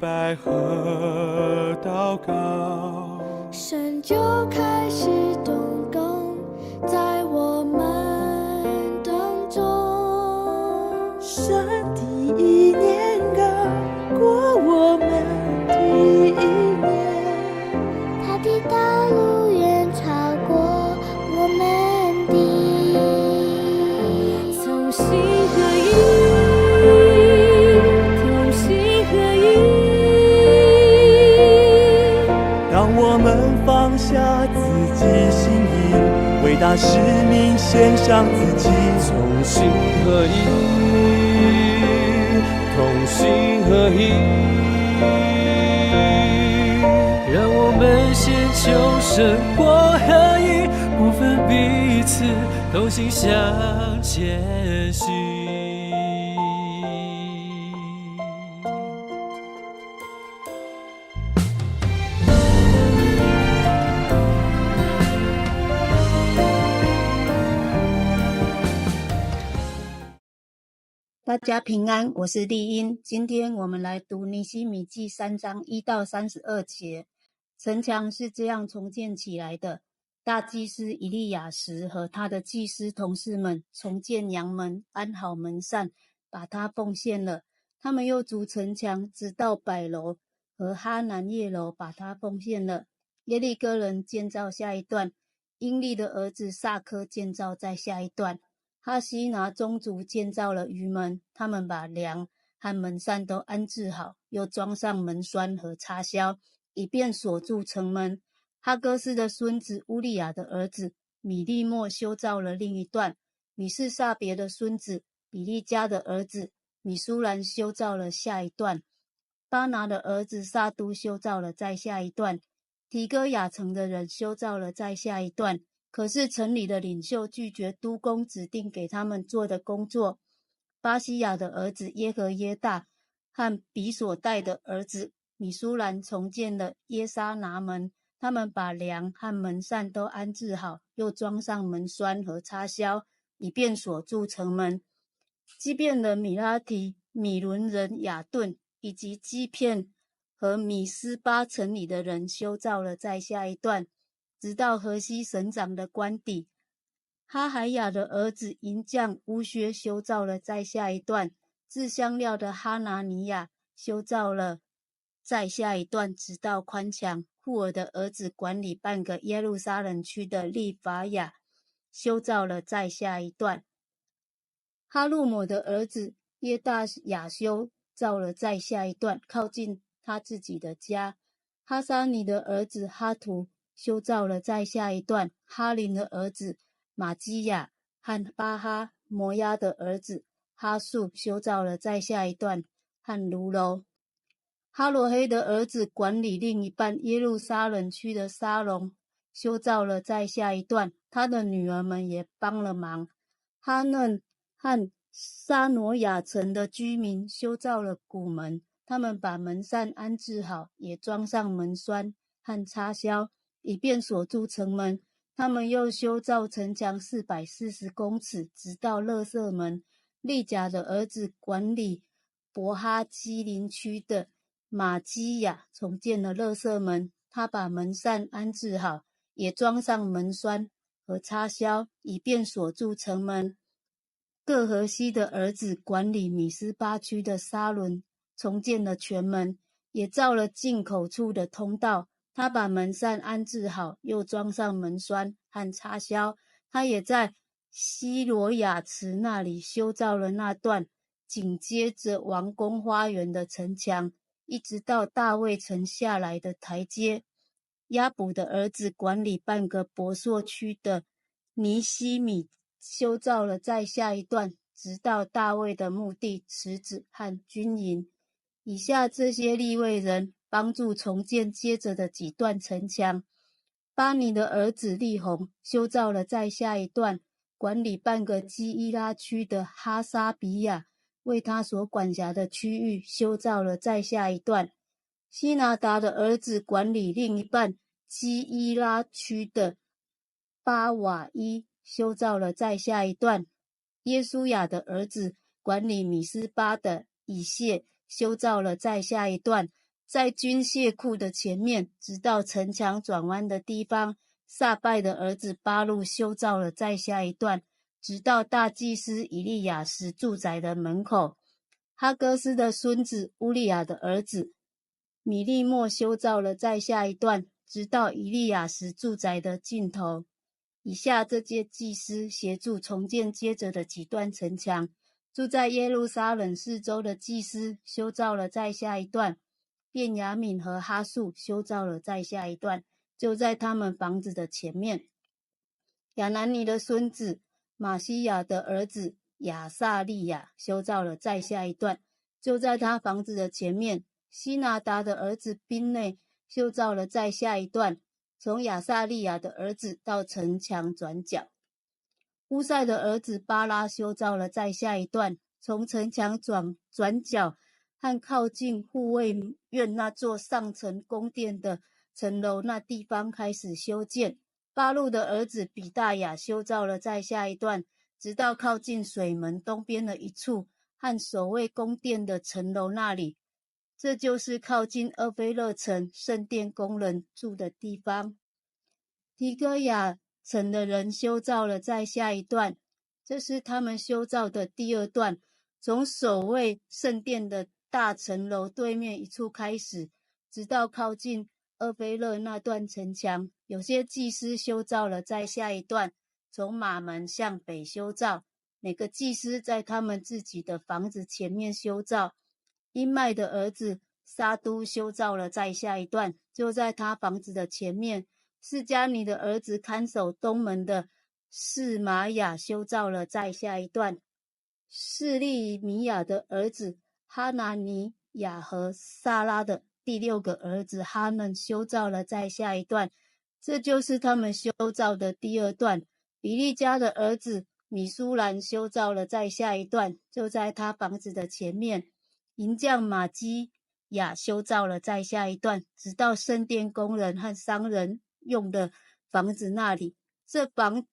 拜和祷告。神就开始动工在我们当中，神的意念高过我们的意念，他的道路远超过我们的。同心合一，同心合一。当我们放下自己心意，为大使命献上自己，同心合一，同心合一，让我们先求神国合一，不分彼此，同心向前行。大家平安，我是丽英。今天我们来读尼希米记3章1到32节。城墙是这样重建起来的：大祭司以利亚时和他的祭司同事们重建阳门，安好门扇，把它奉献了。他们又筑城墙，直到百楼和哈南叶楼，把它奉献了。耶利哥人建造下一段，英利的儿子萨科建造在下一段。哈西拿宗族建造了鱼门，他们把梁和门扇都安置好，又装上门栓和插销，以便锁住城门。哈哥斯的孙子乌利亚的儿子米利莫修造了另一段，米士撒别的孙子比利家的儿子米舒兰修造了下一段，巴拿的儿子撒都修造了在下一段，提哥亚城的人修造了在下一段。可是城里的领袖拒绝督工指定给他们做的工作。巴西亚的儿子耶和耶大和比索代的儿子米舒兰重建了耶沙拿门，他们把梁和门扇都安置好，又装上门栓和插销，以便锁住城门。基遍的米拉提、米伦人雅顿以及基遍和米斯巴城里的人修造了在下一段，直到河西省长的官邸。哈海雅的儿子银匠乌薛修造了在下一段，制香料的哈拿尼亚修造了在下一段，直到宽墙。户尔的儿子管理半个耶路撒冷区的利法雅修造了在下一段。哈路姆的儿子耶大雅修造了在下一段，靠近他自己的家。哈沙尼的儿子哈图修造了在下一段，哈林的儿子马基亚和巴哈摩押的儿子哈素修造了在下一段，和卢楼。哈罗黑的儿子管理另一半耶路撒冷区的沙龙修造了在下一段，他的女儿们也帮了忙。哈嫩和沙挪亚城的居民修造了谷门，他们把门扇安置好，也装上门栓和插销，以便锁住城门。他们又修造城墙440公尺，直到勒瑟门。利甲的儿子管理伯哈基林区的马基亚重建了勒瑟门，他把门扇安置好，也装上门栓和插销，以便锁住城门。各河西的儿子管理米斯巴区的沙伦重建了全门，也造了进口处的通道。他把门扇安置好，又装上门栓和插销。他也在西罗亚池那里修造了那段紧接着王宫花园的城墙，一直到大卫城下来的台阶。亚卜的儿子管理半个伯朔区的尼希米修造了在下一段，直到大卫的墓地、池子和军营。以下这些利未人帮助重建接着的几段城墙。巴尼的儿子利宏修造了在下一段，管理半个基伊拉区的哈沙比亚为他所管辖的区域修造了在下一段。希拿达的儿子管理另一半基伊拉区的巴瓦伊修造了在下一段。耶书亚的儿子管理米斯巴的以谢修造了在下一段。在军械库的前面，直到城墙转弯的地方。撒拜的儿子巴路修造了再下一段，直到大祭司以利亚时住宅的门口。哈哥斯的孙子乌利亚的儿子米利莫修造了再下一段，直到以利亚时住宅的尽头。以下这些祭司协助重建接着的几段城墙。住在耶路撒冷四周的祭司修造了再下一段，便雅悯和哈素修造了再下一段，就在他们房子的前面。亚南尼的孙子马西亚的儿子亚撒利亚修造了再下一段，就在他房子的前面。西拿达的儿子宾内修造了再下一段，从亚撒利亚的儿子到城墙转角。乌塞的儿子巴拉修造了再下一段，从城墙转角和靠近护卫院那座上层宫殿的城楼那地方开始修建。巴路的儿子比大雅修造了再下一段，直到靠近水门东边的一处和守卫宫殿的城楼那里，这就是靠近厄非勒城圣殿工人住的地方。提戈亚城的人修造了再下一段，这是他们修造的第二段，从守卫圣殿的大城楼对面一处开始，直到靠近厄非勒那段城墙。有些祭司修造了再下一段，从马门向北修造，每个祭司在他们自己的房子前面修造。因麦的儿子撒都修造了再下一段，就在他房子的前面。释迦尼的儿子看守东门的示玛雅修造了再下一段。示利米亚的儿子哈拿尼亚和撒拉的第6个儿子哈嫩修造了再下一段，这就是他们修造的第二段。比利家的儿子米舒兰修造了再下一段，就在他房子的前面。银匠马基亚修造了再下一段，直到圣殿工人和商人用的房子那里。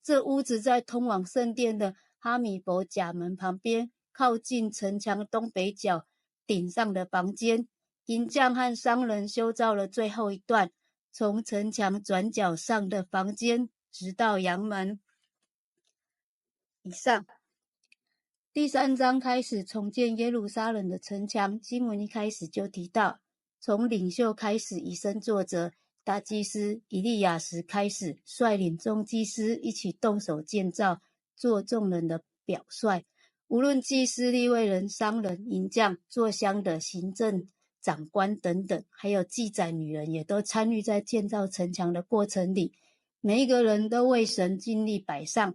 这屋子在通往圣殿的哈米伯甲门旁边，靠近城墙东北角顶上的房间。银匠和商人修造了最后一段，从城墙转角上的房间直到阳门。以上第3章开始重建耶路撒冷的城墙。经文一开始就提到，从领袖开始以身作则，大祭司以利亚时开始率领众祭司一起动手建造，做众人的表率。无论祭司、利未人、商人、银匠、做香的、行政长官等等，还有记载女人，也都参与在建造城墙的过程里。每一个人都为神尽力摆上。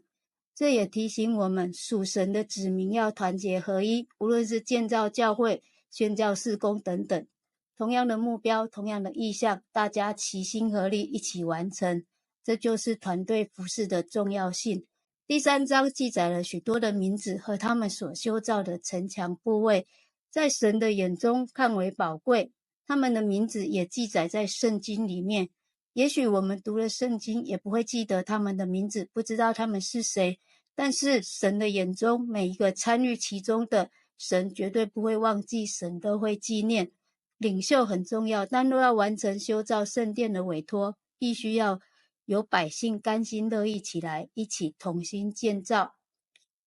这也提醒我们，属神的子民要团结合一，无论是建造教会、宣教事工等等，同样的目标，同样的意向，大家齐心合力一起完成，这就是团队服事的重要性。第3章记载了许多的名字和他们所修造的城墙部位，在神的眼中看为宝贵，他们的名字也记载在圣经里面。也许我们读了圣经也不会记得他们的名字，不知道他们是谁，但是神的眼中每一个参与其中的，神绝对不会忘记，神都会纪念。领袖很重要，但若要完成修造圣殿的委托，必须要有百姓甘心乐意起来，一起同心建造。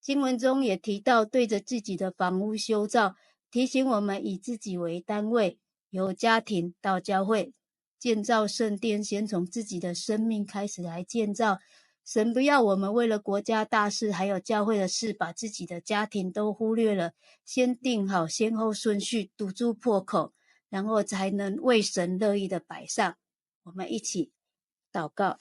经文中也提到对着自己的房屋修造，提醒我们以自己为单位，由家庭到教会，建造圣殿先从自己的生命开始来建造。神不要我们为了国家大事还有教会的事，把自己的家庭都忽略了，先定好先后顺序，堵住破口，然后才能为神乐意的摆上。我们一起祷告。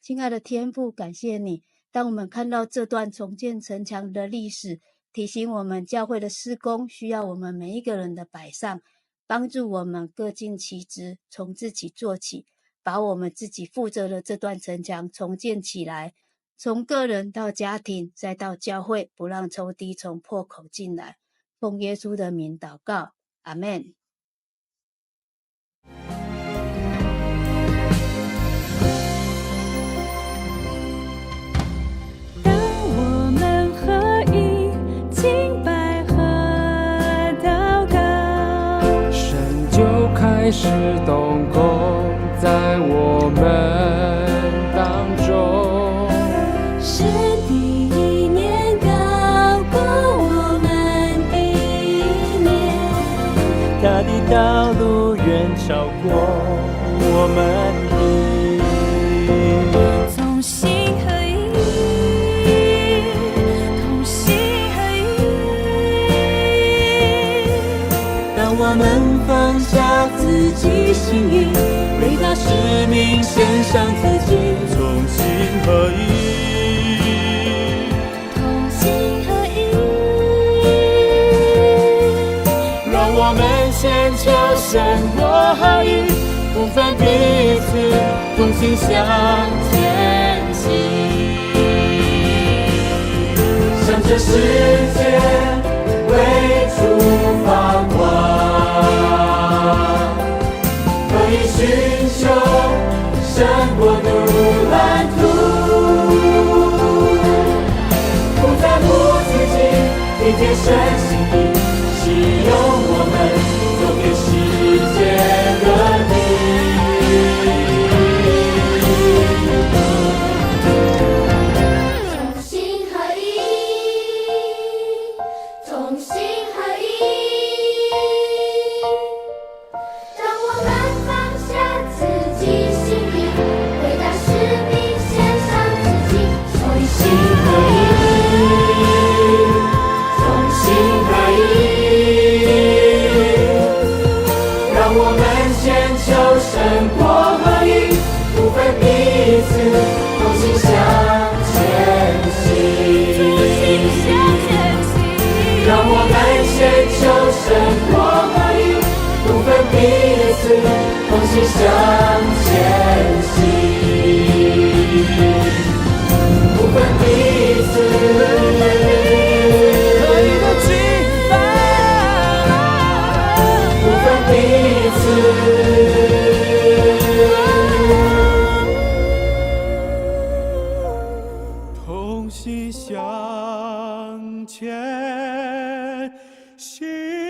亲爱的天父，感谢你，当我们看到这段重建城墙的历史，提醒我们教会的施工需要我们每一个人的摆上，帮助我们各尽其职，从自己做起，把我们自己负责的这段城墙重建起来，从个人到家庭再到教会，不让仇敌从破口进来。奉耶稣的名祷告，阿们。当我们合一敬拜和祷告，神就开爱是动工在我们当中。神的意念高过我们的意念，他的道路远超过我们的意念。同心合一，同心合一。当我们放下自己心意，为他使命献上自己，同心合一。同心合一，让我们先求神国合一，不分彼此，同心向前行。向这世界为主发光，可以寻求神国度蓝图，不在乎自己，理解神心意，使用我们走遍世界各地。同心合一，同心合一。让我们放下自己心意，为大使命献上自己，同心合一，同心合一。让我们先求神国合一，不分彼此，同心向前行。让我们先求神国合一，不分彼此，同心向前行。不分彼此，不分彼此。同心向前行。